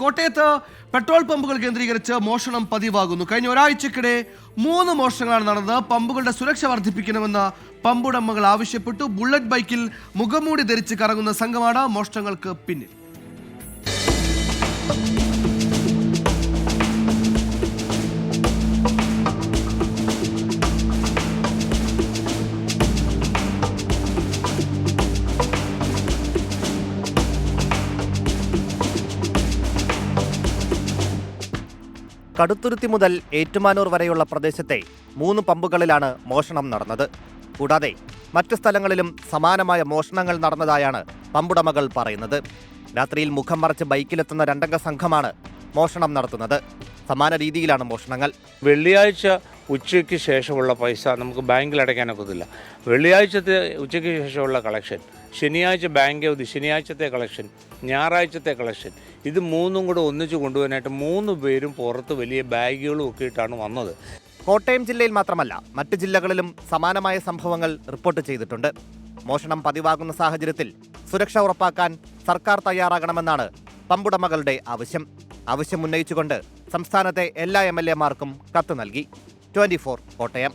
കോട്ടയത്ത് പെട്രോൾ പമ്പുകൾ കേന്ദ്രീകരിച്ച് മോഷണം പതിവാകുന്നു. കഴിഞ്ഞ ഒരാഴ്ചക്കിടെ 3 മോഷണങ്ങളാണ് നടന്നത്. പമ്പുകളുടെ സുരക്ഷ വർദ്ധിപ്പിക്കണമെന്ന് പമ്പുടമകൾ ആവശ്യപ്പെട്ടു. ബുള്ളറ്റ് ബൈക്കിൽ മുഖംമൂടി ധരിച്ച് കറങ്ങുന്ന സംഘമാണ് മോഷണങ്ങൾക്ക് പിന്നിൽ. കടുത്തുരുത്തി മുതൽ ഏറ്റുമാനൂർ വരെയുള്ള പ്രദേശത്തെ 3 പമ്പുകളിലാണ് മോഷണം നടന്നത്. കൂടാതെ മറ്റ് സ്ഥലങ്ങളിലും സമാനമായ മോഷണങ്ങൾ നടന്നതായാണ് പമ്പുടമകൾ പറയുന്നത്. രാത്രിയിൽ മുഖം മറച്ച് ബൈക്കിലെത്തുന്ന 2 അംഗ സംഘമാണ് മോഷണം നടത്തുന്നത്. സമാന രീതിയിലാണ് മോഷണങ്ങൾ. വെള്ളിയാഴ്ച ഉച്ചയ്ക്ക് ശേഷമുള്ള പൈസ നമുക്ക് ബാങ്കിൽ അടയ്ക്കാനൊക്കത്തില്ല. വെള്ളിയാഴ്ചത്തെ ഉച്ചയ്ക്ക് ശേഷമുള്ള കളക്ഷൻ, ശനിയാഴ്ച ബാങ്ക് അവധി, ശനിയാഴ്ചത്തെ കളക്ഷൻ, ഞായറാഴ്ചത്തെ കളക്ഷൻ, ഇത് 3ഉം കൂടെ ഒന്നിച്ച് കൊണ്ടുപോകാനായിട്ട് 3 പേരും പുറത്ത് വലിയ ബാഗുകളും ഒക്കെ ഇട്ടാണ് വന്നത്. കോട്ടയം ജില്ലയിൽ മാത്രമല്ല മറ്റ് ജില്ലകളിലും സമാനമായ സംഭവങ്ങൾ റിപ്പോർട്ട് ചെയ്തിട്ടുണ്ട്. മോഷണം പതിവാകുന്ന സാഹചര്യത്തിൽ സുരക്ഷ ഉറപ്പാക്കാൻ സർക്കാർ തയ്യാറാകണമെന്നാണ് പമ്പുടമകളുടെ ആവശ്യം ഉന്നയിച്ചുകൊണ്ട് സംസ്ഥാനത്തെ എല്ലാ MLA മാർക്കും കത്ത് നൽകി. 24 കോട്ടയം.